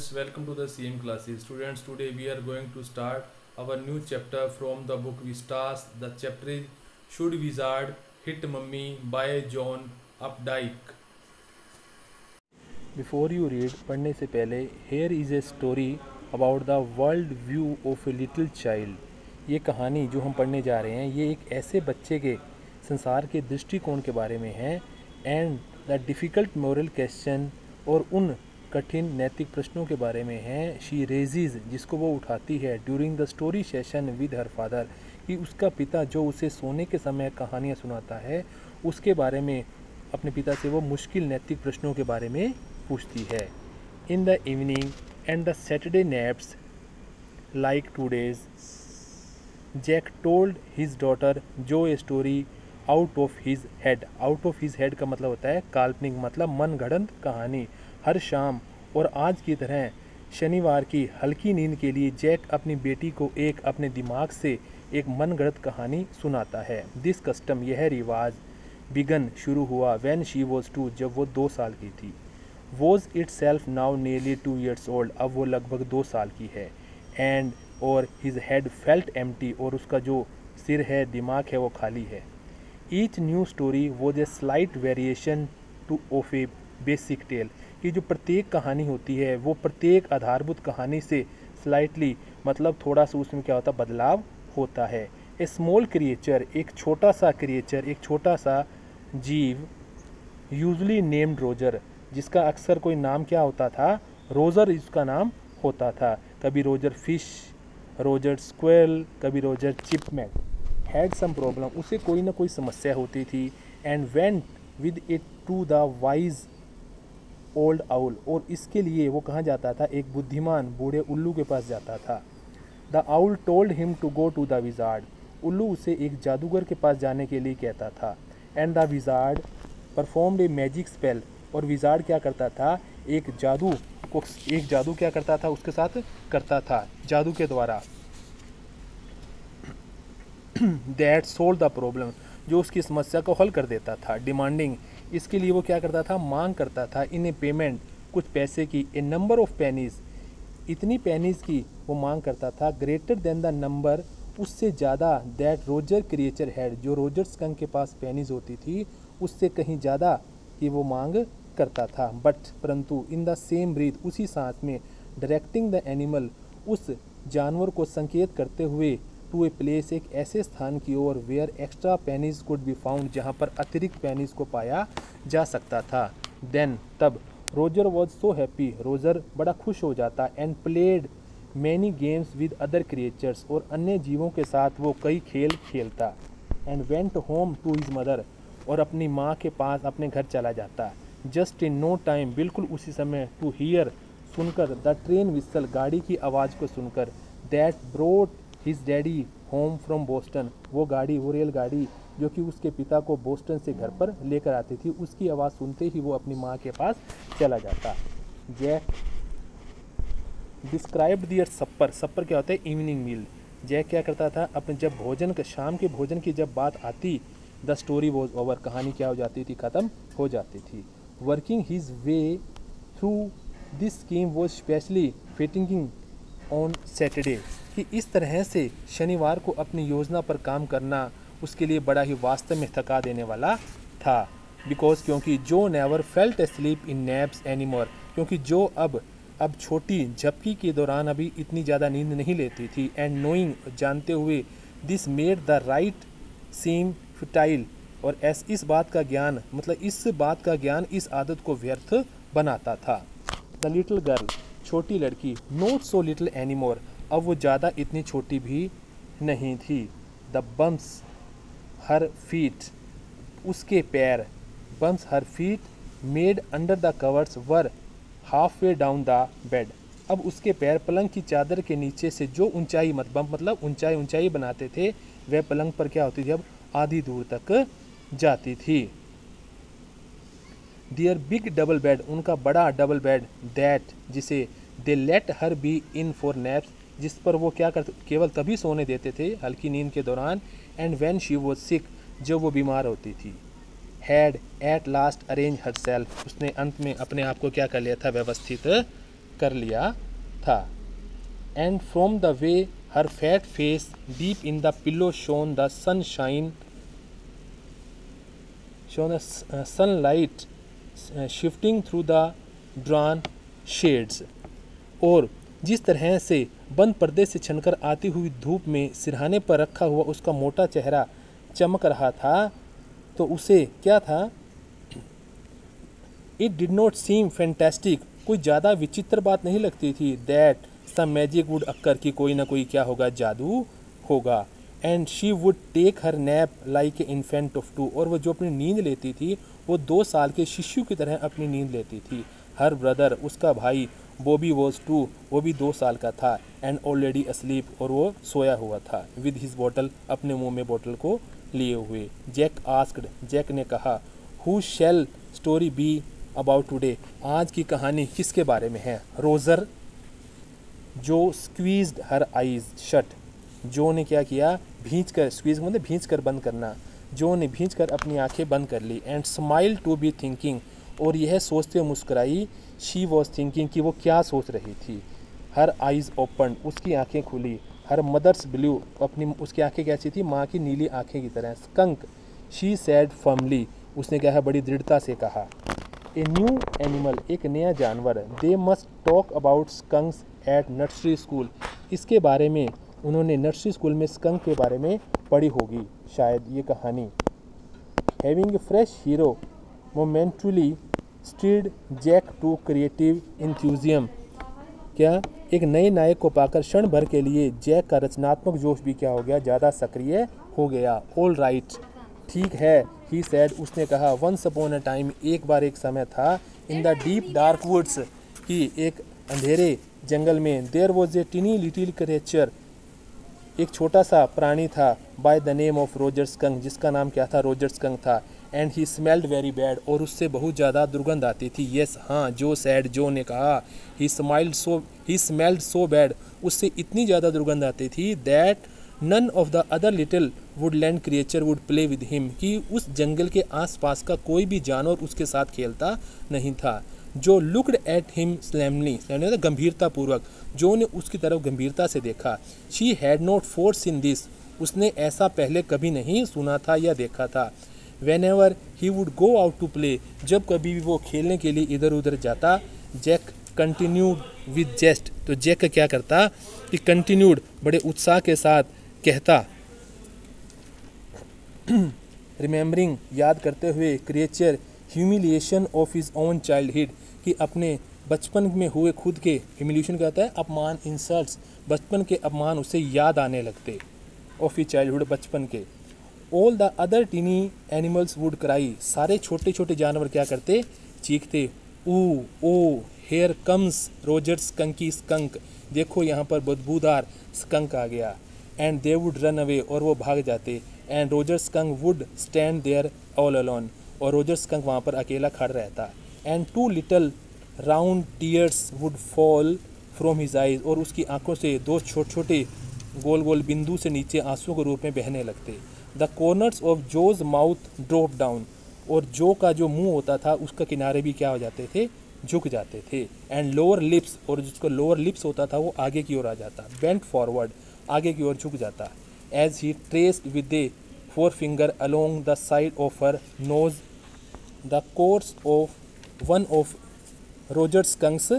students, welcome to the CM classes. Students, today we are going to start our new chapter from the book Vistas. The chapter is Should Wizard Hit Mummy by John Updike. Before you read पढ़ने से पहले here is a story about the world view of a little child. ये कहानी जो हम पढ़ने जा रहे हैं ये एक ऐसे बच्चे के संसार के दृष्टिकोण के बारे में है and the difficult moral question और उन कठिन नैतिक प्रश्नों के बारे में है शी रेजिज जिसको वो उठाती है during the story session with her father कि उसका पिता जो उसे सोने के समय कहानियाँ सुनाता है उसके बारे में अपने पिता से वो मुश्किल नैतिक प्रश्नों के बारे में पूछती है। In the evening and the Saturday naps like today's Jack told his daughter Jo a story out of his head. Out of his head का मतलब होता है काल्पनिक, मतलब मन गढ़ंत कहानी। हर शाम और आज की तरह शनिवार की हल्की नींद के लिए जैक अपनी बेटी को एक अपने दिमाग से एक मन गढ़ंत कहानी सुनाता है। दिस कस्टम, यह रिवाज बिगन शुरू हुआ व्हेन शी वॉज 2 जब वो 2 साल की थी। Was it self now nearly 2 years old, अब वो लगभग 2 साल की है। एंड और हिज हेड फेल्ट एम्प्टी, और उसका जो सिर है दिमाग है वो खाली है। Each new story was a slight variation to of a basic tale, कि जो प्रत्येक कहानी होती है वो प्रत्येक आधारभूत कहानी से स्लाइटली मतलब थोड़ा सा उसमें क्या होता है बदलाव होता है। ए स्मॉल क्रिएचर, एक छोटा सा क्रिएचर, एक छोटा सा जीव, यूजली नेम्ड रोजर, जिसका अक्सर कोई नाम क्या होता था, रोजर इसका नाम होता था। कभी रोजर फिश, रोजर स्क्वेल, कभी Roger Chipman, had some problem, उसे कोई ना कोई समस्या होती थी। And went with it to the wise old owl, और इसके लिए वो कहाँ जाता था, एक बुद्धिमान बूढ़े उल्लू के पास जाता था। The owl told him to go to the wizard, उल्लू उसे एक जादूगर के पास जाने के लिए कहता था। And the wizard performed a magic spell, और विजार्ड क्या करता था, एक जादू क्या करता था उसके साथ करता था जादू के द्वारा। दैट सोल्व द प्रॉब्लम, जो उसकी समस्या को हल कर देता था। डिमांडिंग, इसके लिए वो क्या करता था, मांग करता था। इन ए पेमेंट, कुछ पैसे की। ए नंबर ऑफ पेनीज, इतनी पेनीज की वो मांग करता था। ग्रेटर देन द नंबर, उससे ज़्यादा। दैट रोजर क्रिएचर हैड, जो रोजर स्कंक के पास पेनीज होती थी उससे कहीं ज़्यादा की वो मांग करता था। बट परंतु इन द सेम ब्रीथ, उसी सांस में। डायरेक्टिंग द एनिमल, उस जानवर को संकेत करते हुए। टू ए प्लेस, एक ऐसे स्थान की ओर। Where extra pennies could be found, जहाँ पर अतिरिक्त पेनीज को पाया जा सकता था। देन, तब। Roger was so happy, Roger बड़ा खुश हो जाता। And played many games with other creatures, और अन्य जीवों के साथ वो कई खेल खेलता। And went home to his mother, और अपनी माँ के पास अपने घर चला जाता। जस्ट इन नो टाइम, बिल्कुल उसी समय। टू हियर, सुनकर। द ट्रेन विसल, गाड़ी की आवाज़ को सुनकर। That brought his daddy home from Boston, वो गाड़ी, वो रेलगाड़ी जो कि उसके पिता को बोस्टन से घर पर लेकर आती थी, उसकी आवाज़ सुनते ही वो अपनी माँ के पास चला जाता। जैक डिस्क्राइब्ड दियर सप्पर, सप्पर क्या होता है, इवनिंग मील। जैक क्या करता था, अपने जब भोजन का, शाम के भोजन की जब बात आती, द स्टोरी वॉज ओवर, कहानी क्या हो जाती थी, ख़त्म हो जाती थी। Working his way through this scheme was specially fitting on Saturday, कि इस तरह से शनिवार को अपनी योजना पर काम करना उसके लिए बड़ा ही वास्तव में थका देने वाला था। बिकॉज, क्योंकि जो never felt sleep in naps anymore, क्योंकि जो अब छोटी झपकी के दौरान अभी इतनी ज़्यादा नींद नहीं लेती थी। एंड नोइंग, जानते हुए। This made the right seem futile, और इस बात का ज्ञान, मतलब इस बात का ज्ञान इस आदत को व्यर्थ बनाता था। द लिटिल गर्ल, छोटी लड़की। नॉट सो लिटिल एनीमोर, अब वो ज़्यादा इतनी छोटी भी नहीं थी। द बम्स हर फीट, उसके पैर। Bums her feet made under the covers were half way down the bed, अब उसके पैर पलंग की चादर के नीचे से जो ऊंचाई, मतलब ऊंचाई बनाते थे, वह पलंग पर क्या होती थी, अब आधी दूर तक जाती थी। देयर बिग डबल बेड, उनका बड़ा डबल बेड। दैट, जिसे they let her be in for naps, जिस पर वो क्या करते, केवल तभी सोने देते थे हल्की नींद के दौरान। And when she was sick, जब वो बीमार होती थी। Had at last arrange her self, उसने अंत में अपने आप को क्या कर लिया था, व्यवस्थित कर लिया था। And from the way her fat face deep in the pillow shown the sunshine shown sunlight shifting through the drawn shades. और जिस तरह से बंद पर्दे से छनकर आती हुई धूप में सिरहाने पर रखा हुआ उसका मोटा चेहरा चमक रहा था, तो उसे क्या था, it did not seem fantastic, कोई ज़्यादा विचित्र बात नहीं लगती थी, that some magic would occur, की कोई ना कोई क्या होगा, जादू होगा। And she would take her nap like a infant of 2, और वो जो अपनी नींद लेती थी वो 2 साल के शिशु की तरह अपनी नींद लेती थी। हर ब्रदर, उसका भाई बॉबी वॉज 2, वो भी 2 साल का था, एंड ऑलरेडी अस्लीप, और वो सोया हुआ था, विद हिज बॉटल, अपने मुंह में बोतल को लिए हुए। जैक आस्क्ड, जैक ने कहा, who shell story be about today, आज की कहानी किसके बारे में है। रोज़र, जो स्क्वीज्ड हर आइज शट, जो ने क्या किया, भींच कर, स्क्वीज मतलब भींच कर बंद करना, जो ने भींच कर अपनी आंखें बंद कर ली। And smile to be thinking, और यह सोचते हुए मुस्कुराई, शी वॉज थिंकिंग, कि वो क्या सोच रही थी। हर आइज़ ओपन, उसकी आंखें खुली। हर मदर्स ब्लू, अपनी उसकी आंखें कैसी थी, माँ की नीली आंखें की तरह। स्कंक, शी सैड फर्मली, उसने क्या है, बड़ी दृढ़ता से कहा। ए न्यू एनिमल, एक नया जानवर। They must talk about skunks at nursery school, इसके बारे में उन्होंने नर्सरी स्कूल में स्कंक के बारे में पढ़ी होगी शायद ये कहानी। Having a fresh hero momentarily steered Jack to creative enthusiasm, क्या, एक नए नायक को पाकर क्षण भर के लिए जैक का रचनात्मक जोश भी क्या हो गया, ज़्यादा सक्रिय हो गया। ऑल राइट, ठीक है, ही सैड, उसने कहा। वंस अपॉन अ टाइम, एक बार एक समय था। In the deep dark woods, की एक अंधेरे जंगल में। There was a tiny little creature, एक छोटा सा प्राणी था। By the name of Roger Skunk, जिसका नाम क्या था, रोजर स्कंक था। And he smelled very bad, और उससे बहुत ज़्यादा दुर्गंध आती थी। येस, हाँ, जो सैड, जो ने कहा। ही स्मेल्ड सो बैड, उससे इतनी ज़्यादा दुर्गंध आती थी, that none of the other little woodland creature would play with him, कि उस जंगल के आसपास का कोई भी जानवर उसके साथ खेलता नहीं था। जो लुक्ड एट हिम स्लैमली, गंभीरतापूर्वक, जो ने उसकी तरफ गंभीरता से देखा। She had not force in this, उसने ऐसा पहले कभी नहीं सुना था या देखा था। Whenever he would go out to play, जब कभी भी वो खेलने के लिए इधर उधर जाता, जैक continued with jest, तो जैक क्या करता कि continued, बड़े उत्साह के साथ कहता, remembering, याद करते हुए, creature humiliation of his own childhood, कि अपने बचपन में हुए खुद के, humiliation कहता है अपमान, insults, बचपन के अपमान उसे याद आने लगते, of his childhood, बचपन के। All the other tiny animals would cry, सारे छोटे छोटे जानवर क्या करते, चीखते। Oh here comes Roger Skunky Skunk, देखो यहाँ पर बदबूदार स्कंक आ गया। And they would run away, और वो भाग जाते। And Roger Skunk would stand there all alone, और रोजर स्कंक वहाँ पर अकेला खड़ा रहता। And 2 little round tears would fall from his eyes, और उसकी आंखों से 2 छोटे छोटे गोल गोल बिंदु से नीचे आंसुओं के रूप में बहने लगते। The corners of Jo's mouth drop down, और जो का जो मुंह होता था उसका किनारे भी क्या हो जाते थे, झुक जाते थे। एंड लोअर लिप्स, और जिसको लोअर लिप्स होता था वो आगे की ओर आ जाता, बेंट फॉरवर्ड, आगे की ओर झुक जाता। As he traced with the 4 finger along the side of her nose the course of one of Roger skunk's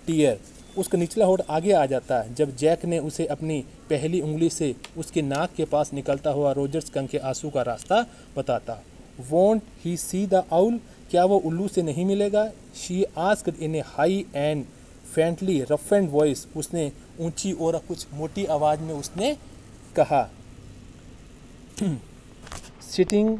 tear, उसका निचला होठ आगे आ जाता जब जैक ने उसे अपनी पहली उंगली से उसके नाक के पास निकलता हुआ रोजर स्कंक के आंसू का रास्ता बताता। Won't he see the owl, क्या वो उल्लू से नहीं मिलेगा। She asked in a high and faintly rough and voice, उसने ऊंची और कुछ मोटी आवाज़ में उसने कहा। Sitting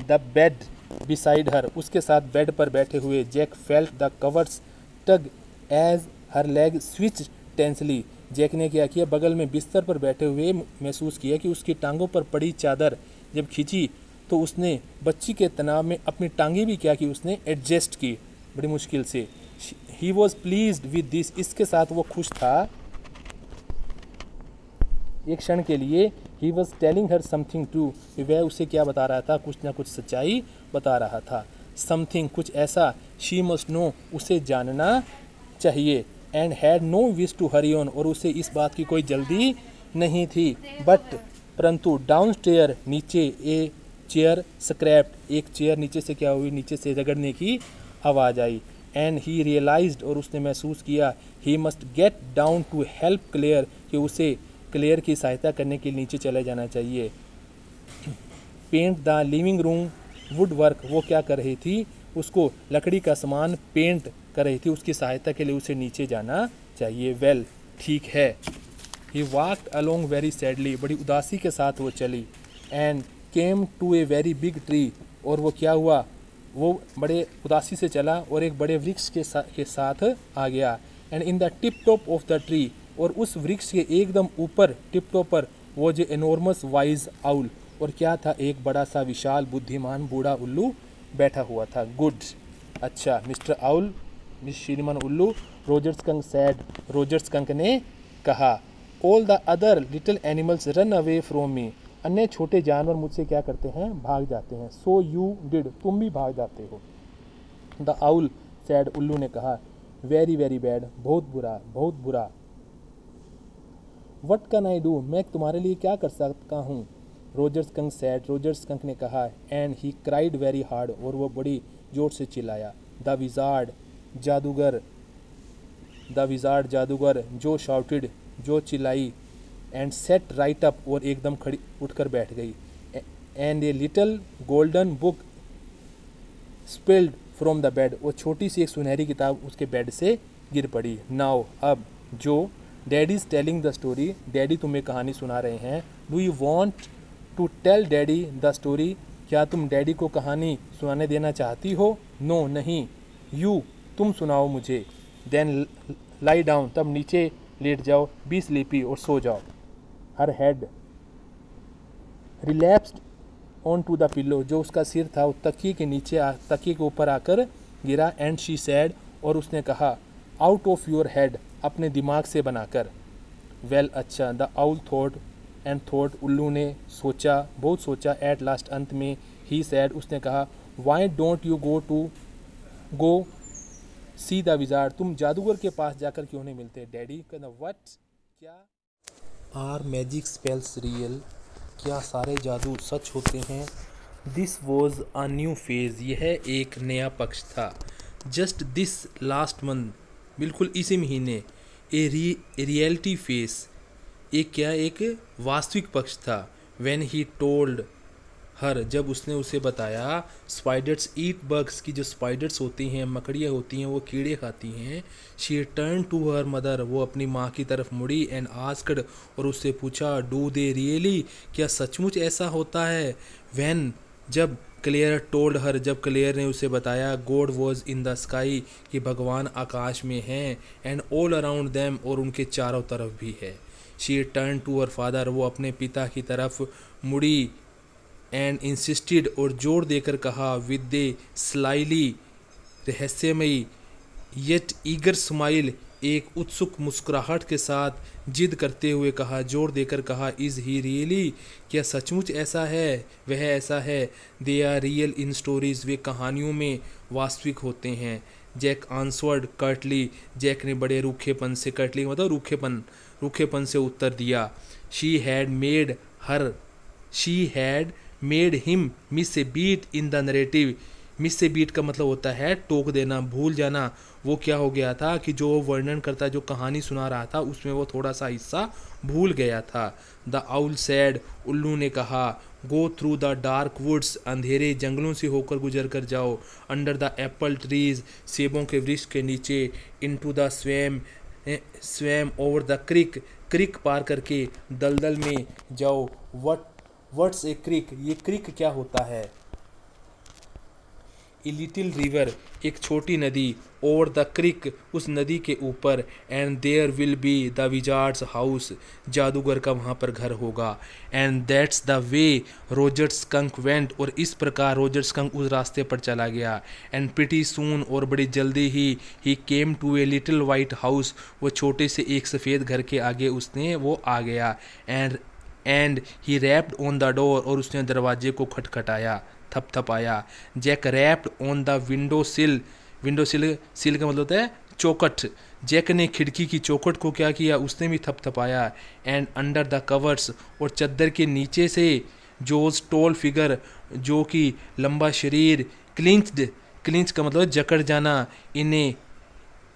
the bed beside her, उसके साथ बेड पर बैठे हुए। Jack felt the covers tug as her leg switch tensely, Jack ने क्या किया, बगल में बिस्तर पर बैठे हुए महसूस किया कि उसकी टांगों पर पड़ी चादर जब खींची तो उसने बच्ची के तनाव में अपनी टांगें भी क्या की, उसने एडजस्ट की बड़ी मुश्किल से। He was pleased with this, इसके साथ वो खुश था एक क्षण के लिए। He was telling her something to, वह उसे क्या बता रहा था, कुछ ना कुछ सच्चाई बता रहा था। समथिंग, कुछ ऐसा। शी मस्ट नो, उसे जानना चाहिए। And had no wish to hurry on, और उसे इस बात की कोई जल्दी नहीं थी। बट परंतु डाउन स्टेयर, नीचे, ए चेयर स्क्रैप्ड, एक चेयर नीचे से क्या हुई, नीचे से रगड़ने की आवाज़ आई। एंड ही रियलाइज्ड, और उसने महसूस किया, he must get down to help Claire, कि उसे क्लेयर की सहायता करने के लिए नीचे चले जाना चाहिए। Paint the living room woodwork, वो क्या कर रही थी, उसको लकड़ी का सामान पेंट कर रही थी, उसकी सहायता के लिए उसे नीचे जाना चाहिए। वेल, ठीक है। He walked along very sadly, बड़ी उदासी के साथ वो चली। And came to a very big tree, और वो क्या हुआ, वो बड़े उदासी से चला और एक बड़े वृक्ष के साथ आ गया। And in the tip top of the tree, और उस वृक्ष के एकदम ऊपर, टिप टॉप पर, वो जो एनॉर्मस वाइज आउल, और क्या था, एक बड़ा सा विशाल बुद्धिमान बूढ़ा उल्लू बैठा हुआ था। गुड, अच्छा, मिस्टर आउल, मिस श्रीमान उल्लू, Roger skunk sad, Roger skunk ने कहा। All the other little animals run away from me, अन्य छोटे जानवर मुझसे क्या करते हैं, भाग जाते हैं। सो यू डिड, तुम भी भाग जाते हो। द आउल सैड, उल्लू ने कहा। वेरी वेरी बैड, बहुत बुरा, बहुत बुरा। वट कैन आई डू, मैं तुम्हारे लिए क्या कर सकता हूँ। Roger skunk sad, Roger skunk ने कहा। And he cried very hard, और वो बड़ी जोर से चिल्लाया। द विजार्ड, जादूगर, द विजार्ड, जादूगर, जो शाउटेड, जो चिल्लाई। एंड सेट राइट अप, और एकदम खड़ी उठकर बैठ गई। And a little golden book spilled from the bed, वो छोटी सी एक सुनहरी किताब उसके बेड से गिर पड़ी। नाउ, अब, जो daddy is telling the story, daddy तुम्हें कहानी सुना रहे हैं। Do you want to tell daddy the story, क्या तुम डैडी को कहानी सुनाने देना चाहती हो। नो, नहीं। यू, तुम सुनाओ मुझे। देन लाई डाउन, तब नीचे लेट जाओ। बी स्लीपी, और सो जाओ। Her head relapsed onto the pillow, जो उसका सिर था वो तकिए के नीचे, तकिए के ऊपर आकर गिरा। एंड शी सैड, और उसने कहा, आउट ऑफ योर हेड, अपने दिमाग से बनाकर। वेल, अच्छा। The owl thought and thought, उल्लू ने सोचा, बहुत सोचा। एट लास्ट, अंत में। ही सैड, उसने कहा, why don't you go see the wizard, तुम जादूगर के पास जाकर क्यों नहीं मिलते। डैडी कहना, व्हाट, क्या। आर मैजिक स्पेल्स रियल, क्या सारे जादू सच होते हैं। This was a new phase, यह एक नया पक्ष था। जस्ट दिस लास्ट मंथ, बिल्कुल इसी महीने। ए रियलिटी फेस, एक वास्तविक पक्ष था। व्हेन ही टोल्ड हर, जब उसने उसे बताया, स्पाइडर्स ईट बग्स, की जो स्पाइडर्स होती हैं, मकड़ियाँ होती हैं, वो कीड़े खाती हैं। She turn to her mother, वो अपनी माँ की तरफ मुड़ी। एंड आस्क्ड, और उससे पूछा, डू दे रियली, क्या सचमुच ऐसा होता है। व्हेन, जब क्लेयर टोल्ड हर, जब क्लेयर ने उसे बताया, God was in the sky, कि भगवान आकाश में हैं। एंड ऑल अराउंड देम, और उनके चारों तरफ भी है। She turn to her father, वो अपने पिता की तरफ मुड़ी। एंड इंसिस्टेड, और जोर देकर कहा, विद दे स्लाइली, रहस्यमयी, येट ईगर स्माइल, एक उत्सुक मुस्कुराहट के साथ जिद करते हुए कहा, जोर देकर कहा, इज़ ही रियली, क्या सचमुच ऐसा है, वह ऐसा है। They are real in stories, वे कहानियों में वास्तविक होते हैं। जैक आंसवर्ड कर्टली, जैक ने बड़े रूखेपन से, कर्टली मतलब रूखेपन से उत्तर दिया। She had made him miss a beat in the narrative, miss से बीट का मतलब होता है टोक देना, भूल जाना। वो क्या हो गया था कि जो वर्णन करता, जो कहानी सुना रहा था, उसमें वो थोड़ा सा हिस्सा भूल गया था। द आउल सैड, उल्लू ने कहा, go through the dark woods, अंधेरे जंगलों से होकर गुजर कर जाओ। अंडर द एप्पल ट्रीज, सेबों के वृक्ष के नीचे। Into the swamp over the creek पार करके दलदल में जाओ। व्हाट्स ए क्रिक, ये क्रिक क्या होता है। ए लिटिल रिवर, एक छोटी नदी। ओवर द क्रिक, उस नदी के ऊपर। And there will be the wizard's house, जादूगर का वहाँ पर घर होगा। And that's the way Roger Skunk went, और इस प्रकार रोजर स्कंक उस रास्ते पर चला गया। एंड प्रिटी सून, और बड़ी जल्दी ही came to a little white house, वो छोटे से एक सफ़ेद घर के आगे उसने वो आ गया। And he rapped on the door, और उसने दरवाजे को खटखटाया, थपथपाया। Jack rapped on the window sill का मतलब होता है चौखट, जैक ने खिड़की की चौखट को क्या किया, उसने भी थपथपाया। एंड अंडर द कवर्स, और चद्दर के नीचे से जोज टॉल फिगर, जो कि लंबा शरीर, क्लिंच्ड, क्लिंच का मतलब जकड़ जाना,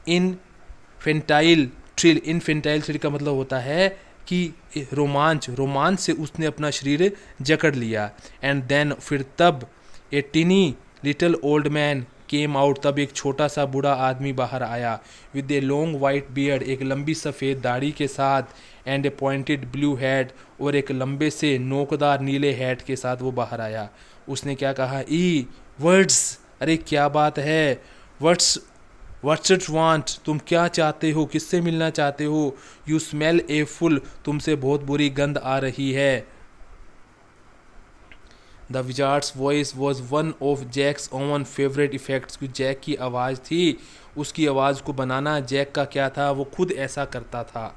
इनफेंटाइल थ्रिल, इनफेंटाइल थ्रिल का मतलब होता है कि रोमांच, रोमांच से उसने अपना शरीर जकड़ लिया। एंड देन, फिर तब, a tiny little old man came out, तब एक छोटा सा बूढ़ा आदमी बाहर आया। With a long white beard, एक लंबी सफ़ेद दाढ़ी के साथ। And a pointed blue hat, और एक लंबे से नोकदार नीले हैट के साथ वो बाहर आया। उसने क्या कहा, ई वर्ड्स, अरे क्या बात है, व्हाट्स इट वांट, तुम क्या चाहते हो, किससे मिलना चाहते हो। यू स्मेल ए फुल, तुमसे बहुत बुरी गंध आ रही है। The wizard's voice was one of Jack's own favourite effects, क्योंकि जैक की आवाज़ थी, उसकी आवाज़ को बनाना जैक का क्या था, वो खुद ऐसा करता था।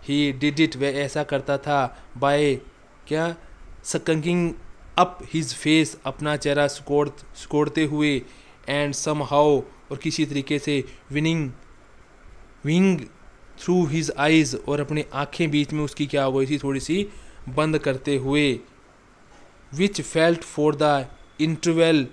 ही डिड इट, वह ऐसा करता था, बाय क्या, स्कंकिंग अप हिज फेस, अपना चेहरा सिकोड़ते हुए। एंड सम हाउ, और किसी तरीके से विंग थ्रू हिज आइज, और अपनी आंखें बीच में उसकी क्या हो गई थी, थोड़ी सी बंद करते हुए। विच फेल्ट फॉर द इंटरवेल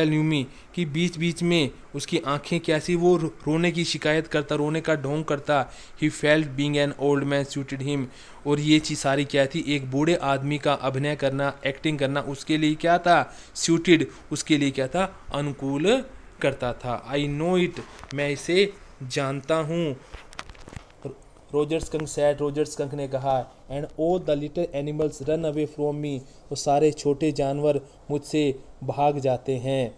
न्यूमी, कि बीच बीच में उसकी आंखें कैसी, वो रोने की शिकायत करता, रोने का ढोंग करता। He felt being an old man suited him, और ये चीज़ सारी क्या थी, एक बूढ़े आदमी का अभिनय करना, एक्टिंग करना उसके लिए क्या था, सूटेड, उसके लिए क्या था, अनुकूल करता था। आई नो इट, मैं इसे जानता हूँ। Roger skunk sad, Roger skunk ने कहा। And all the little animals run away from me, वो सारे छोटे जानवर मुझसे भाग जाते हैं।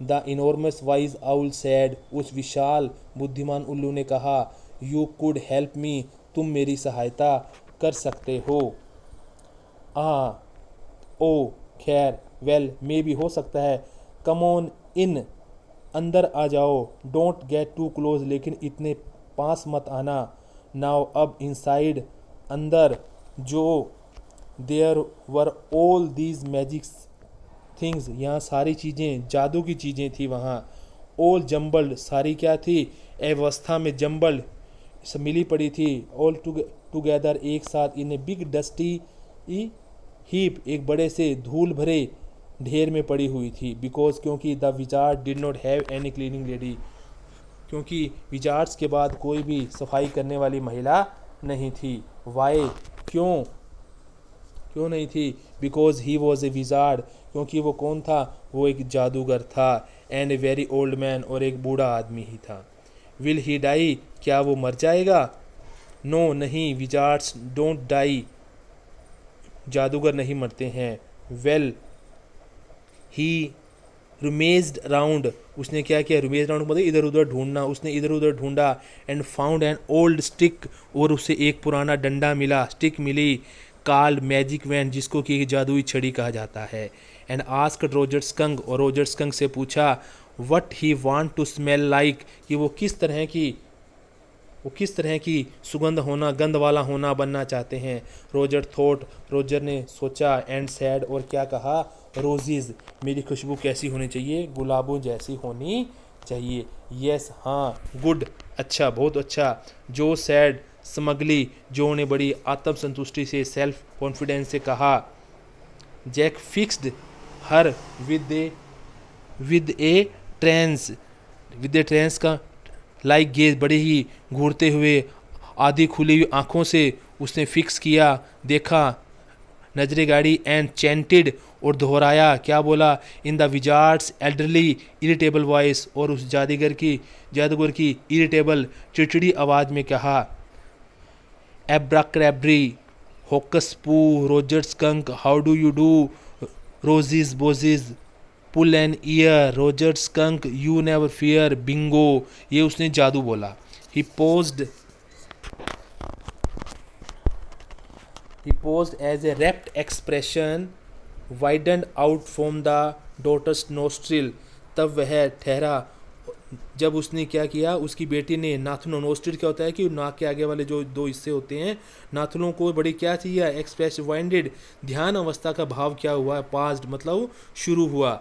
The enormous wise owl sad, उस विशाल बुद्धिमान उल्लू ने कहा। यू कुड हेल्प मी, तुम मेरी सहायता कर सकते हो। ओ खैर, वेल मे भी, हो सकता है। कम ऑन इन, अंदर आ जाओ। डोंट गेट टू क्लोज, लेकिन इतने पास मत आना। नाउ, अब, इनसाइड, अंदर, जो, there were all these magics things, यहाँ सारी चीज़ें, जादू की चीज़ें थी वहाँ। ऑल जम्बल्ड, सारी क्या थी, अवस्था में, जम्बल्ड, सब मिली पड़ी थी। ऑल टुगेदर, एक साथ। इन ए बिग डस्टी हीप, एक बड़े से धूल भरे ढेर में पड़ी हुई थी। बिकॉज, क्योंकि the wizard did not have any cleaning lady, क्योंकि विजार्ड्स के बाद कोई भी सफाई करने वाली महिला नहीं थी। वाई, क्यों नहीं थी। Because he was a wizard, क्योंकि वो कौन था, वो एक जादूगर था। And a very old man, और एक बूढ़ा आदमी ही था। विल ही डाई, क्या वो मर जाएगा। नो, नहीं, विजार्ड्स डोंट डाई, जादूगर नहीं मरते हैं। वेल, ही रुमेज्ड अराउंड, उसने क्या किया, रुमेज्ड अराउंड मतलब इधर उधर ढूंढना, उसने इधर उधर ढूंढा। And found an old stick, और उसे एक पुराना डंडा मिला, स्टिक मिली। कॉल्ड मैजिक वैन, जिसको कि जादुई छड़ी कहा जाता है। एंड आस्क्ड रोजर स्कंक, और रोजर स्कंक से पूछा what he want to smell like, कि वो किस तरह की सुगंध होना, गंध वाला होना, बनना चाहते हैं। रोजर थॉट, रोजर ने सोचा। एंड सैड, और क्या कहा, रोजीज, मेरी खुशबू कैसी होनी चाहिए, गुलाबों जैसी होनी चाहिए। यस, हाँ, गुड, अच्छा, बहुत अच्छा। जो सैड, स्मगली, जो ने बड़ी आत्मसंतुष्टि से, सेल्फ कॉन्फिडेंस से कहा। Jack fixed her with a trance का लाइक गेज, बड़े ही घूरते हुए, आधी खुली हुई आंखों से उसने फिक्स किया, देखा, नजरें गाड़ी। एंड चैंटेड, और दोहराया, क्या बोला, in the wizard's elderly irritable voice, और उस जादूगर की इरिटेबल चिड़चिड़ी आवाज़ में कहा। एब्राक्रैब्री, होकस पू, Roger Skunk, how do you do, roses boses, pull an ear, Roger Skunk, you never fear, bingo, ये उसने जादू बोला। He paused as a rapt expression widened out from the daughter's nostril, तब वह ठहरा जब उसने क्या किया, उसकी बेटी ने नाथुनों, नोस्ट्रिल क्या होता है कि नाक के आगे वाले जो दो हिस्से होते हैं, नाथुनों को बड़ी क्या चाहिए, एक्सप्रेस वाइंडेड, ध्यान अवस्था का भाव क्या हुआ, पास्ट मतलब शुरू हुआ।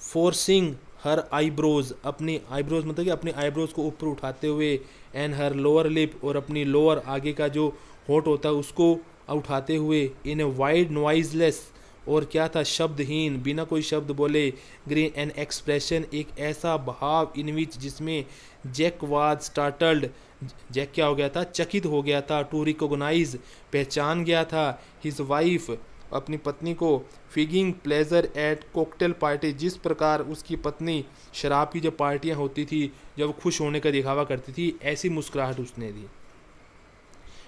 फोर्सिंग हर आईब्रोज, अपनी आईब्रोज मतलब कि अपनी आईब्रोज को ऊपर उठाते हुए, एंड हर लोअर लिप, और अपनी लोअर आगे का जो होठ होता है उसको उठाते हुए, इन ए वाइड नॉइजलेस, और क्या था, शब्दहीन, बिना कोई शब्द बोले, ग्रीन एन एक्सप्रेशन, एक ऐसा भाव, इन विच, जिसमें जैक वाज स्टार्टल्ड, जैक क्या हो गया था, चकित हो गया था, टू रिकॉग्नाइज, पहचान गया था, हिज वाइफ, अपनी पत्नी को, फिगिंग प्लेजर एट कॉकटेल पार्टी, जिस प्रकार उसकी पत्नी शराब की जो पार्टियां होती थी जब वो खुश होने का दिखावा करती थी, ऐसी मुस्कुराहट उसने दी।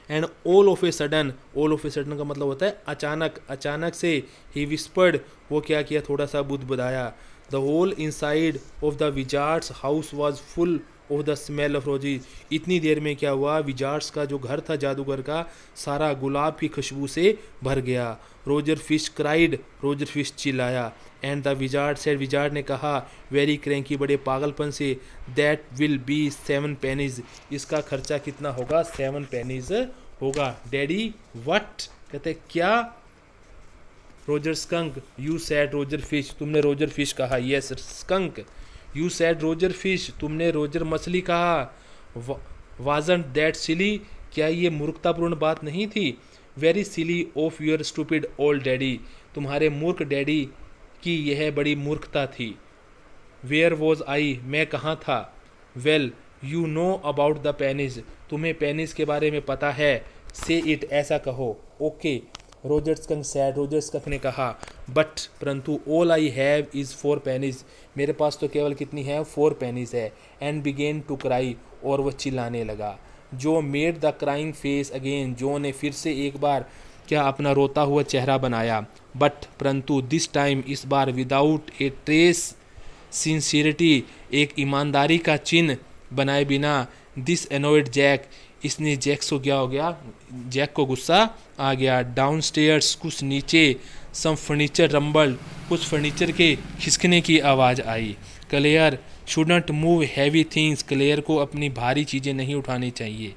And all of a sudden, all of a sudden का मतलब होता है अचानक, अचानक से, ही विस्पर्ड, वो क्या किया, थोड़ा सा बुदबुदाया, the whole inside of the wizard's house was full of the smell of roses, इतनी देर में क्या हुआ, विजार्ड्स का जो घर था जादूगर का, सारा गुलाब की खुशबू से भर गया। Roger fish cried, Roger fish चिल्लाया, and the wizard said, wizard ने कहा, वेरी क्रैंकी, बड़े पागलपन से, दैट विल बी 7 पेनीज, इसका खर्चा कितना होगा, 7 पेनीज होगा। डैडी व्हाट, कहते क्या, Roger Skunk, you sad Roger fish, तुमने रोजर फिश कहा, yes skunk, you sad Roger fish, तुमने रोजर मछली कहा, वाजंट दैट सिली, क्या ये मूर्खतापूर्ण बात नहीं थी, very silly of your stupid old daddy, तुम्हारे मूर्ख डैडी की यह बड़ी मूर्खता थी। वेयर वॉज आई, मैं कहाँ था, well you know about the penis, तुम्हें पेनिस के बारे में पता है, से इट, ऐसा कहो, okay, Roger skunk sad, Roger skunk ने कहा, बट, परंतु, all I have is 4 pennies, मेरे पास तो केवल कितनी है, 4 पेनीज है, एंड बिगेन टू क्राई, और वह चिल्लाने लगा। जो made the crying face again, जो ने फिर से एक बार क्या अपना रोता हुआ चेहरा बनाया, बट, परंतु, दिस टाइम, इस बार, विदाउट ए ट्रेस सिंसियरिटी, एक ईमानदारी का चिन्ह बनाए बिना, दिस एनोइड जैक, इसने जैक को क्या हो गया, जैक को गुस्सा आ गया। डाउन स्टेयर्स, कुछ नीचे, सम फर्नीचर रंबल, कुछ फर्नीचर के खिसकने की आवाज़ आई। Clare shouldn't move heavy things, Clare को अपनी भारी चीज़ें नहीं उठानी चाहिए।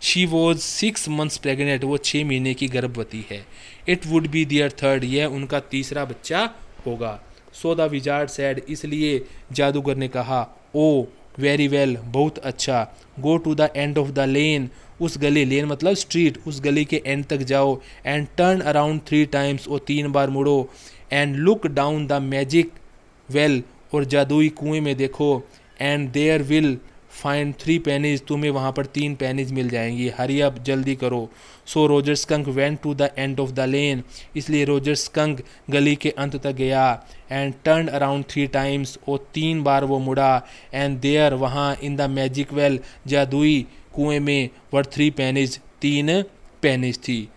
शी वॉज 6 months प्रेगनेंट, वो 6 महीने की गर्भवती है। It would be their 3rd, यह उनका तीसरा बच्चा होगा। सो द विजार्ड सैड, इसलिए जादूगर ने कहा, ओ वेरी वेल, बहुत अच्छा, go to the end of the lane, उस गली, लेन मतलब स्ट्रीट, उस गली के एंड तक जाओ, एंड टर्न अराउंड 3 times, और 3 बार मुड़ो, and look down the magic well, और जादुई कुएं में देखो, and there will find 3 pennies, तुम्हें वहाँ पर 3 पेनीज मिल जाएंगी, हरी अप, जल्दी करो। So Roger Skunk went to the end of the lane, इसलिए रोजर स्कंक गली के अंत तक गया, एंड टर्न अराउंड 3 times, और 3 बार वो मुड़ा, एंड देयर, वहाँ, इन द मैजिक वेल, जादुई कुएं में, वर 3 पेनीज, 3 पेनीज थी।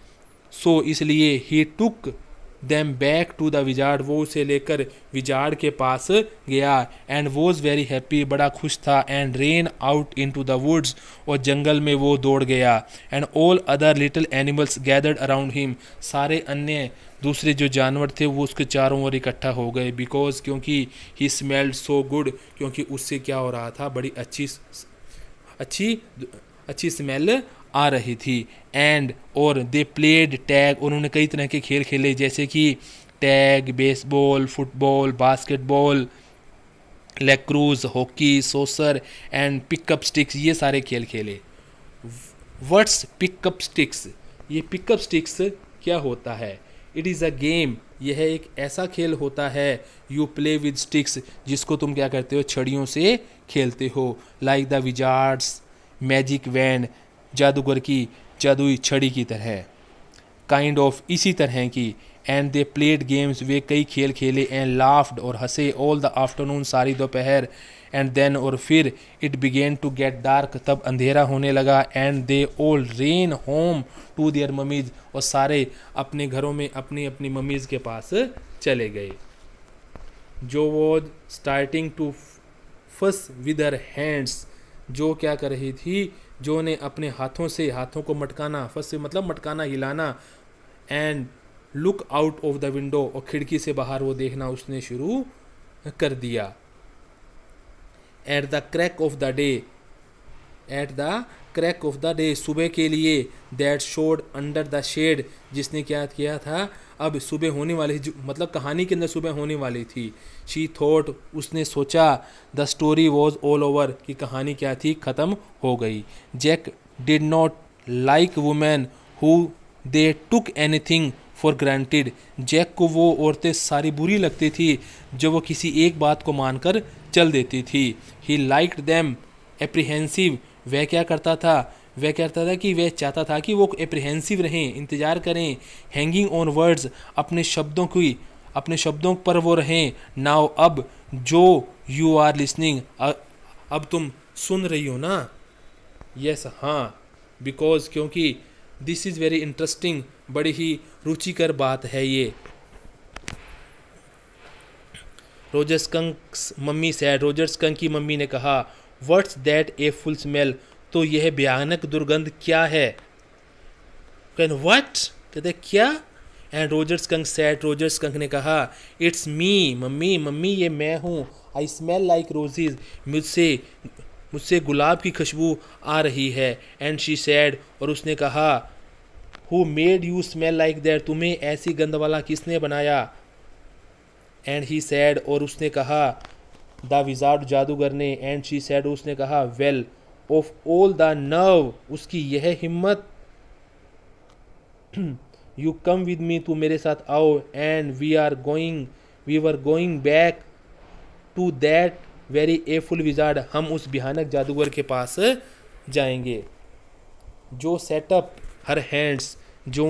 सो इसलिए he took them back to the wizard, वो उसे लेकर विजार्ड के पास गया, एंड वॉज वेरी हैप्पी, बड़ा खुश था, and ran out into the woods, और जंगल में वो दौड़ गया, and all other little animals gathered around him, सारे अन्य दूसरे जो जानवर थे वो उसके चारों ओर इकट्ठा हो गए, बिकॉज, क्योंकि ही स्मेल्ड सो गुड, क्योंकि उससे क्या हो रहा था, बड़ी अच्छी स्मेल आ रही थी। एंड, और दे प्लेड टैग, उन्होंने कई तरह के खेल खेले, जैसे कि tag, baseball, football, basketball, lacrosse, hockey, soccer, and pickup sticks, ये सारे खेल खेले। व्हाट्स पिकअप स्टिक्स, ये पिकअप स्टिक्स क्या होता है, इट इज़ अ गेम, यह एक ऐसा खेल होता है, यू प्ले विद स्टिक्स, जिसको तुम क्या करते हो, छड़ियों से खेलते हो, like the Wizards magic wand, जादूगर की जादुई छड़ी की तरह, काइंड ऑफ, इसी तरह की, एंड दे प्लेड गेम्स, वे कई खेल खेले, एंड लाफ्ड, और हंसे, ऑल द आफ्टरनून, सारी दोपहर, एंड देन, और फिर, it began to get dark, तब अंधेरा होने लगा, and they all ran home to their mommies, और सारे अपने घरों में अपनी अपनी ममीज के पास चले गए। जो वॉज स्टार्टिंग टू फस विद हर हैंड्स, जो क्या कर रही थी, जो ने अपने हाथों से, हाथों को मटकाना, फस से मतलब मटकाना, हिलाना, and look out of the window, और खिड़की से बाहर वो देखना उसने शुरू कर दिया। At the crack of the day, at the crack of the day, सुबह के लिए, that showed under the shade, जिसने क्या किया था, अब सुबह होने वाली मतलब कहानी के अंदर सुबह होने वाली थी। शी थॉट, उसने सोचा, the story was all over, कि कहानी क्या थी, ख़त्म हो गई। Jack did not like women who they took anything for granted. Jack को वो औरतें सारी बुरी लगती थी जो वो किसी एक बात को मानकर चल देती थी। ही लाइक्ड देम एप्रीहेंसिव, वह क्या करता था, वह कहता था कि वह चाहता था कि वो एप्रीहेंसिव रहें, इंतज़ार करें। हैंगिंग ऑन वर्ड्स, अपने शब्दों पर वो रहें। नाउ, अब, जो यू आर लिसनिंग, अब तुम सुन रही हो ना। यस, हाँ, बिकॉज, क्योंकि, दिस इज़ वेरी इंटरेस्टिंग, बड़ी ही रुचिकर बात है ये। Roger Skunk's mommy said, Roger Skunk की मम्मी ने कहा, what's that awful smell, तो यह भयानक दुर्गंध क्या है। कैन व्हाट, कहते क्या। And Roger skunk sad, Roger skunk ने कहा, इट्स मी मम्मी, मम्मी ये मैं हूँ। आई स्मेल लाइक रोजेज, मुझसे गुलाब की खुशबू आ रही है। एंड शी सैड, और उसने कहा, who made you smell like that, तुम्हें ऐसी गंध वाला किसने बनाया। एंड ही सैड, और उसने कहा, द विजार्ड, जादूगर ने। एंड शी सैड, उसने कहा, well, of all the nerve, उसकी यह हिम्मत। यू कम विद मी, तू मेरे साथ आओ। And we were going back to that very awful wizard, हम उस भयानक जादूगर के पास जाएंगे। जो सेटअप हर हैंड्स, जो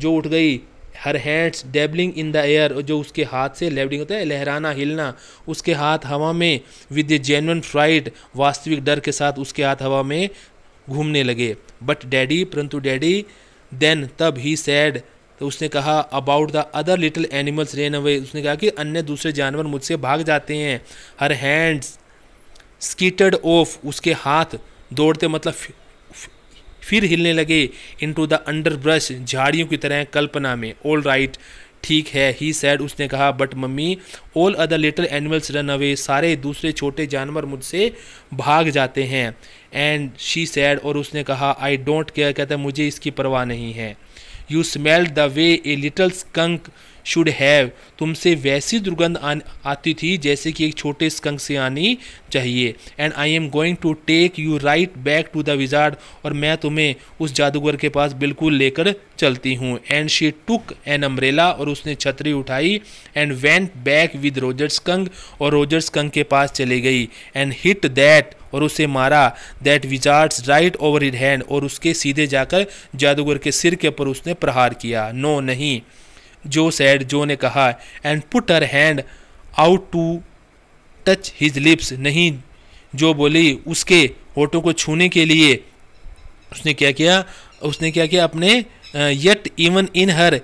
उठ गई, her hands dabbling in the air, जो उसके हाथ से लेवलिंग होता है, लहराना, हिलना, उसके हाथ हवा में। विद ए जेन्युइन फ्राइट, वास्तविक डर के साथ उसके हाथ हवा में घूमने लगे। बट डैडी, परंतु डैडी, देन, तब, ही सैड, तो उसने कहा, about the other little animals rain away, उसने कहा कि अन्य दूसरे जानवर मुझसे भाग जाते हैं। हर हैंड्स स्कीटर्ड ऑफ, उसके हाथ दौड़ते मतलब फिर हिलने लगे। इनटू द अंडरब्रश, झाड़ियों की तरह कल्पना में। ऑल राइट, ठीक है। ही सैड, उसने कहा, but mummy, all other little animals run away, सारे दूसरे छोटे जानवर मुझसे भाग जाते हैं। एंड शी सैड, और उसने कहा, आई डोंट केयर, कहता मुझे इसकी परवाह नहीं है। You smelled the way a little skunk should have, तुमसे वैसी दुर्गंध आती थी जैसे कि एक छोटे स्कंक से आनी चाहिए। And I am going to take you right back to the wizard, और मैं तुम्हें उस जादूगर के पास बिल्कुल लेकर चलती हूँ। And she took an umbrella, और उसने छतरी उठाई। And went back with Roger Skunk, और रोजर स्कंक के पास चली गई। एंड हिट दैट, और उसे मारा, that Wizards right over his hand, और उसके सीधे जाकर जादूगर के सिर के ऊपर उसने प्रहार किया। नो, नहीं। जो सैड, जो ने कहा। And put her hand out to touch his lips, नहीं, जो बोली उसके होठों को छूने के लिए। उसने क्या किया अपने, yet even in her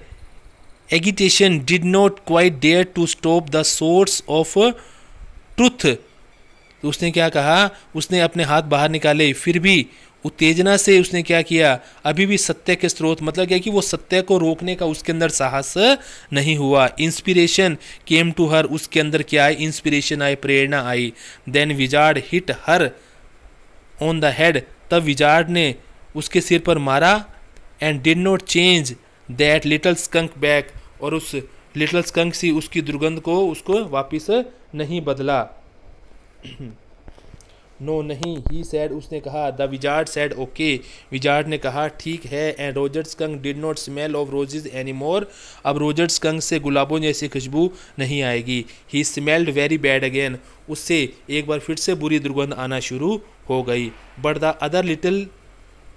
agitation did not quite dare to stop the source of truth. तो उसने क्या कहा, उसने अपने हाथ बाहर निकाले, फिर भी उत्तेजना से उसने क्या किया, अभी भी सत्य के स्रोत, मतलब क्या कि वो सत्य को रोकने का उसके अंदर साहस नहीं हुआ। इंस्पिरेशन केम टू हर, उसके अंदर क्या आई, इंस्पिरेशन आई, प्रेरणा आई। Then wizard hit her on the head, तब विजार्ड ने उसके सिर पर मारा। And did not change that little skunk back, और उस लिटिल स्कंक सी उसकी दुर्गंध को उसको वापिस नहीं बदला। नो, नहीं। ही सैड, उसने कहा। The wizard sad, okay, wizard ने कहा, ठीक है। And Roger skunk did not smell of roses any more, अब रोजर स्कंक से गुलाबों जैसी खुशबू नहीं आएगी। ही स्मेल्ड वेरी बैड अगेन, उससे एक बार फिर से बुरी दुर्गंध आना शुरू हो गई। But the other little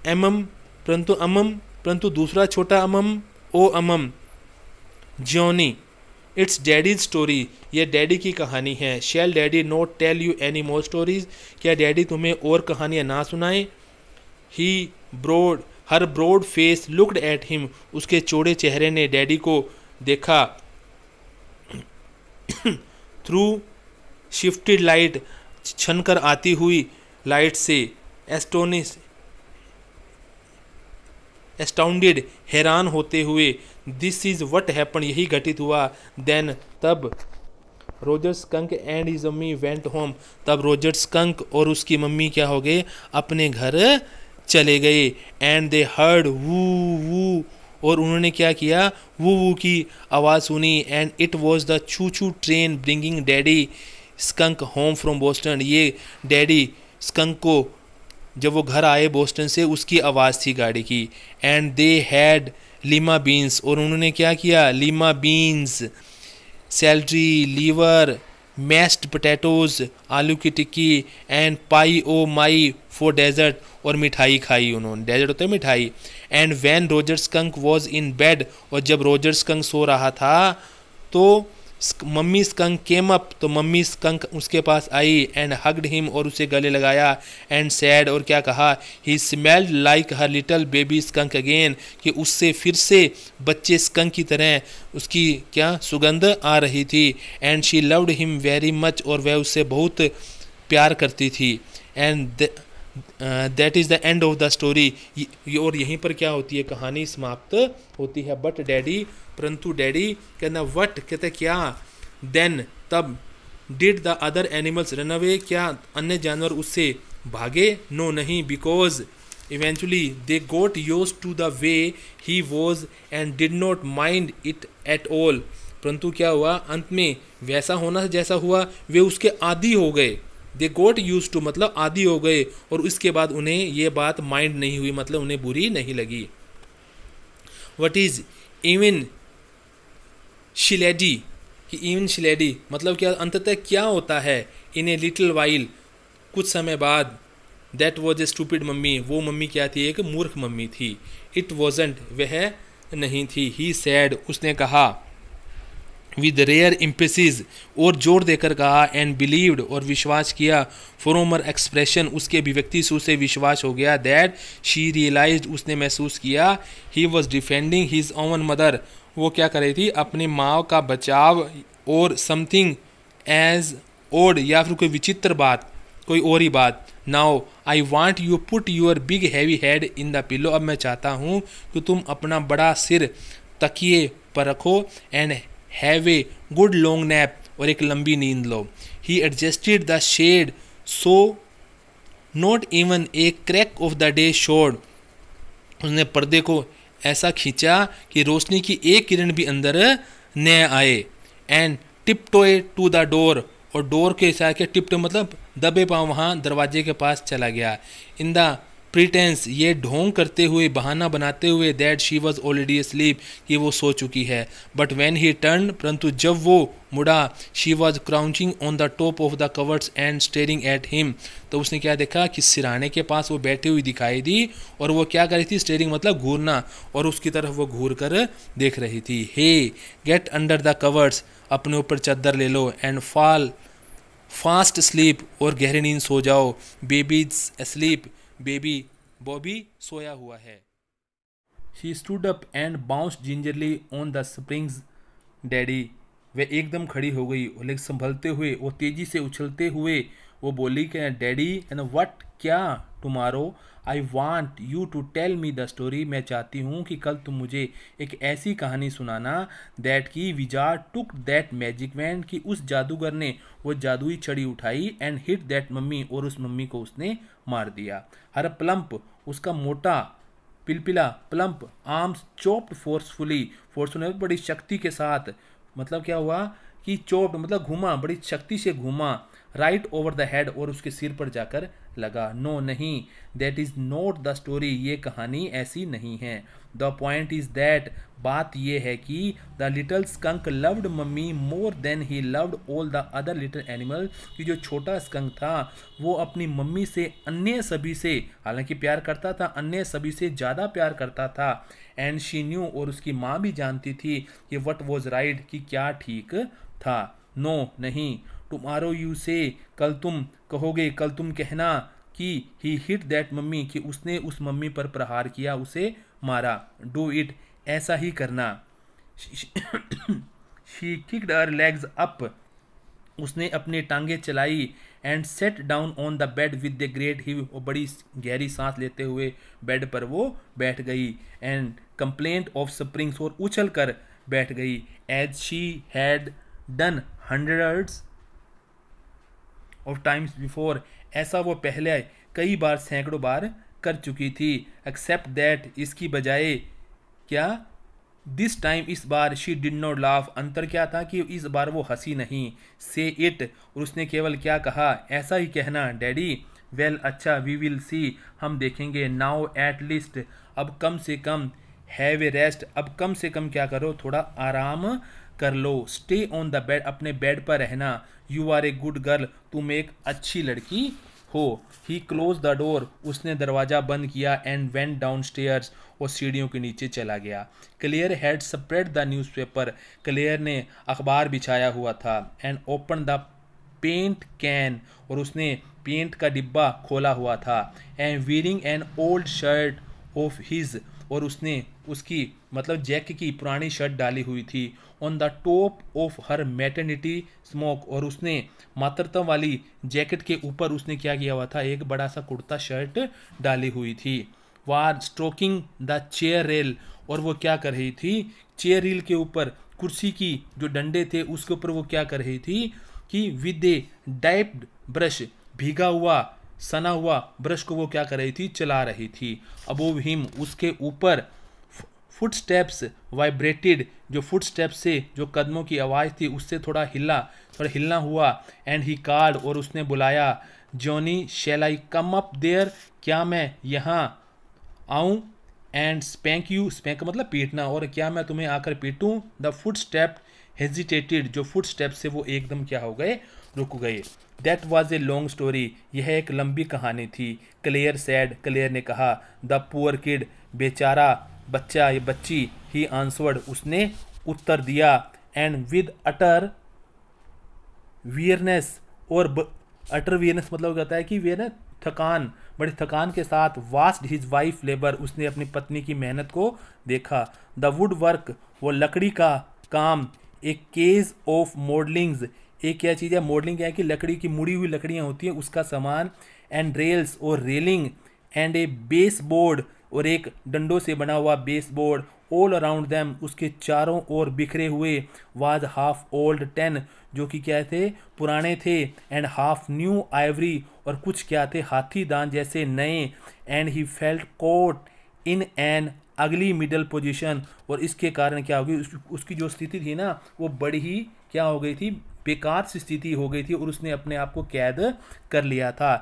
um, परंतु दूसरा छोटा um, oh um, Johnny, it's daddy's story, यह डैडी की कहानी है। Shall daddy not tell you any more stories, क्या डैडी तुम्हें और कहानियाँ ना सुनाएं। He her broad face looked at him, उसके चौड़े चेहरे ने डैडी को देखा। थ्रू शिफ्टेड लाइट, छनकर आती हुई लाइट से। एस्टाउंडेड, हैरान होते हुए। दिस इज व्हाट हैपन, यही घटित हुआ। देन, तब, Roger skunk and his mummy went home, तब रोजर स्कंक और उसकी मम्मी क्या हो गए, अपने घर चले गए। एंड दे हर्ड वू वू और उन्होंने क्या किया, वू वू की आवाज़ सुनी। एंड इट वॉज द चू चू train bringing daddy skunk home from Boston. ये डैडी स्कंक को जब वो घर आए बोस्टन से उसकी आवाज़ थी गाड़ी की। And they had lima beans, और उन्होंने क्या किया, lima beans, celery, liver, mashed potatoes, आलू की टिक्की, and pie oh my for dessert, और मिठाई खाई उन्होंने। डेजर्ट होता है मिठाई। And when Roger Skunk was in bed, और जब रोजर स्कंक सो रहा था तो मम्मी स्कंक केम अप, तो मम्मी स्कंक उसके पास आई। एंड हग्ड हिम, और उसे गले लगाया। एंड सैड, और क्या कहा, ही स्मेल्ड लाइक हर लिटल बेबी स्कंक अगेन, कि उससे फिर से बच्चे स्कंक की तरह उसकी क्या सुगंध आ रही थी। And she loved him very much, और वह उससे बहुत प्यार करती थी। And that is the end of the story. और यहीं पर क्या होती है, कहानी समाप्त होती है। बट डैडी, परंतु डैडी कहना, वट कहते क्या, देन तब, did the other animals run away, क्या अन्य जानवर उससे भागे, नो नहीं, because eventually they got use to the way he was and did not mind it at all. परंतु क्या हुआ, अंत में वैसा होना जैसा हुआ, वे उसके आदी हो गए। दे गोट यूज टू मतलब आदी हो गए, और उसके बाद उन्हें ये बात माइंड नहीं हुई, मतलब उन्हें बुरी नहीं लगी। वट इज इवन शिलेडी, कि इवन शिलेडी मतलब क्या, अंततः क्या होता है, इन ए लिटिल वाइल, कुछ समय बाद, that was a stupid mummy, वो मम्मी क्या थी, एक मूर्ख मम्मी थी। इट वॉजेंट, वह नहीं थी। ही सैड, उसने कहा, विद रेयर इम्पेसिस, और जोर देकर कहा। एंड बिलीव्ड, और विश्वास किया। फ्रॉम हर एक्सप्रेशन, उसके अभिव्यक्ति से उसे विश्वास हो गया। दैट शी रियलाइज्ड, उसने महसूस किया। He was defending his oven mother, वो क्या कर रही थी, अपनी माँ का बचाव। और समथिंग एज ओड, या फिर कोई विचित्र बात, कोई और ही बात। Now I want you put your big heavy head in the pillow, अब मैं चाहता हूँ कि तुम अपना बड़ा सिर तकिए पर रखो। And have a good long nap, और एक लंबी नींद लो। He adjusted the shade so not even a crack of the day showed, उसने पर्दे को ऐसा खींचा कि रोशनी की एक किरण भी अंदर न आए। एंड टिपटोए टू द डोर, और डोर के हिसाब के टिपटो मतलब दबे पाँव वहाँ दरवाजे के पास चला गया। इन द प्रिटेंस, ये ढोंग करते हुए, बहाना बनाते हुए, that she was already asleep, कि वो सो चुकी है। बट वैन ही टर्न, परंतु जब वो मुड़ा, she was crouching on the top of the coverts and staring at him, तो उसने क्या देखा कि सिराने के पास वो बैठी हुई दिखाई दी, और वो क्या कर रही थी, स्टेरिंग मतलब घूरना, और उसकी तरफ वो घूर कर देख रही थी। हे गेट अंडर द कवर्ड्स, अपने ऊपर चादर ले लो। एंड फॉल फास्ट स्लीप, और गहरी नींद सो जाओ। बेबीज स्लीप, बेबी बॉबी सोया हुआ है। She stood up and bounced gingerly on the springs daddy, वह एकदम खड़ी हो गई, और लेग संभलते हुए और तेजी से उछलते हुए वो बोली कि डैडी, एंड व्हाट क्या, tomorrow I want you to tell me the story, मैं चाहती हूँ कि कल तुम मुझे एक ऐसी कहानी सुनाना। दैट की wizard took that magic wand, कि उस जादूगर ने वो जादुई छड़ी उठाई। एंड हिट दैट मम्मी, और उस मम्मी को उसने मार दिया। हर प्लम्प, उसका मोटा पिलपिला प्लम्प आर्म्स चोप्ड फोर्सफुली, फोर्सफुली बड़ी शक्ति के साथ, मतलब क्या हुआ कि चोप्ड मतलब घुमा, बड़ी शक्ति से घुमा। राइट ओवर द हेड, और उसके सिर पर जाकर लगा। नो नहीं, that is not the story, ये कहानी ऐसी नहीं है। द पॉइंट इज दैट, बात यह है कि the little skunk loved mummy more than he loved all the other little animal, कि जो छोटा स्कंक था वो अपनी मम्मी से, अन्य सभी से हालांकि प्यार करता था, अन्य सभी से ज़्यादा प्यार करता था। एंड शी न्यू, और उसकी माँ भी जानती थी कि वट वॉज राइट, कि क्या ठीक था। नो नहीं, टुमारो यू से, कल तुम कहोगे, कल तुम कहना कि ही हिट दैट मम्मी, कि उसने उस मम्मी पर प्रहार किया, उसे मारा। डू इट, ऐसा ही करना। She kicked her legs up, उसने अपनी टांगे चलाई। And set down on the bed with the great heave, और बड़ी गहरी सांस लेते हुए बेड पर वो बैठ गई। एंड कंप्लेंट ऑफ स्प्रिंग्स, और उछल कर बैठ गई। As she had done hundreds of times before, ऐसा वो पहले कई बार, सैकड़ों बार कर चुकी थी। एक्सेप्ट दैट, इसकी बजाय क्या, दिस टाइम इस बार शी डिड नॉट लाफ, अंतर क्या था कि इस बार वो हंसी नहीं। से इट, और उसने केवल क्या कहा, ऐसा ही कहना डैडी। वेल अच्छा, वी विल सी, हम देखेंगे। नाउ एट लीस्ट, अब कम से कम। हैव ए रेस्ट, अब कम से कम क्या करो, थोड़ा आराम कर लो। स्टे ऑन द बेड, अपने बेड पर रहना। You are a good girl, तुम एक अच्छी लड़की हो। ही क्लोज द डोर, उसने दरवाज़ा बंद किया। एंड वेंट डाउन स्टेयर्स, और सीढ़ियों के नीचे चला गया। Claire had spread the newspaper, Claire ने अखबार बिछाया हुआ था। And open the paint can, और उसने पेंट का डिब्बा खोला हुआ था। And wearing an old shirt of his, और उसने उसकी मतलब जैक की पुरानी शर्ट डाली हुई थी। On the top of her maternity smoke, और उसने मातृत्व वाली जैकेट के ऊपर उसने क्या किया हुआ था, एक बड़ा सा कुर्ता शर्ट डाली हुई थी। वार स्ट्रोकिंग द चेयर रेल, और वो क्या कर रही थी, चेयर रेल के ऊपर कुर्सी की जो डंडे थे उसके ऊपर वो क्या कर रही थी कि विद ए डाइप्ड ब्रश, भीगा हुआ सना हुआ ब्रश को वो क्या कर रही थी, चला रही थी। अबोव हिम, उसके ऊपर फुट स्टेप्स वाइब्रेटेड, जो फुट स्टेप्स से जो कदमों की आवाज़ थी उससे थोड़ा हिलना हुआ। एंड ही कॉल्ड, और उसने बुलाया। Johnny shall I come up there, क्या मैं यहाँ आऊँ। एंड स्पैंक यू, स्पैंक मतलब पीटना, और क्या मैं तुम्हें आकर पीटूँ। द फुट स्टेप हेजिटेटेड, जो फुट स्टेप से वो एकदम क्या हो गए, रुक गए। That was a long story, यह एक लंबी कहानी थी। क्लेयर सैड, क्लेयर ने कहा। द पुअर किड, बेचारा बच्चा या बच्ची। ही आंसवर्ड, उसने उत्तर दिया। एंड विद अटर वियरनेस, और अटर वियरनेस मतलब कहता है कि वे ना थकान, बड़ी थकान के साथ। वास्ट हिज वाइफ लेबर, उसने अपनी पत्नी की मेहनत को देखा। द वुड वर्क, वो लकड़ी का काम। एक केज ऑफ मॉडलिंग्स, एक क्या चीज़ है, मॉडलिंग क्या है कि लकड़ी की मुड़ी हुई लकड़ियाँ होती हैं उसका सामान। एंड रेल्स, और railing. And A base board, और एक डंडों से बना हुआ base board. All around them, उसके चारों ओर बिखरे हुए। वाज हाफ ओल्ड टेन, जो कि क्या थे, पुराने थे। एंड हाफ न्यू आइवरी, और कुछ क्या थे, हाथी दांत जैसे नए। And he felt caught in an ugly middle position, और इसके कारण क्या होगी, उसकी जो स्थिति थी ना वो बड़ी ही क्या हो गई थी, बेकार सी स्थिति हो गई थी, और उसने अपने आप को कैद कर लिया था।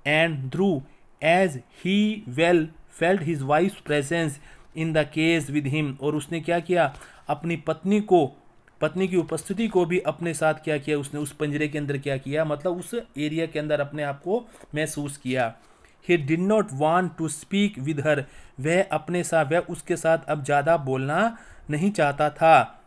And through as he well felt his wife presence in the case with him, और उसने क्या किया, अपनी पत्नी की उपस्थिति को भी अपने साथ क्या किया, उसने उस पिंजरे के अंदर क्या किया, मतलब उस एरिया के अंदर अपने आप को महसूस किया। He did not want to speak with her, वह उसके साथ अब ज़्यादा बोलना नहीं चाहता था।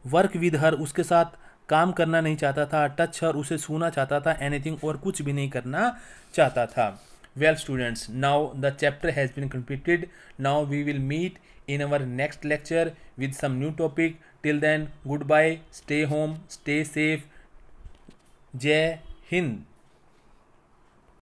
वर्क विद हर, उसके साथ काम करना नहीं चाहता था। टच हर, उसे छूना चाहता था। एनीथिंग, और कुछ भी नहीं करना चाहता था। Well students, now the chapter has been completed. Now we will meet in our next lecture with some new topic. Till then, goodbye, stay home, stay safe. Jai Hind.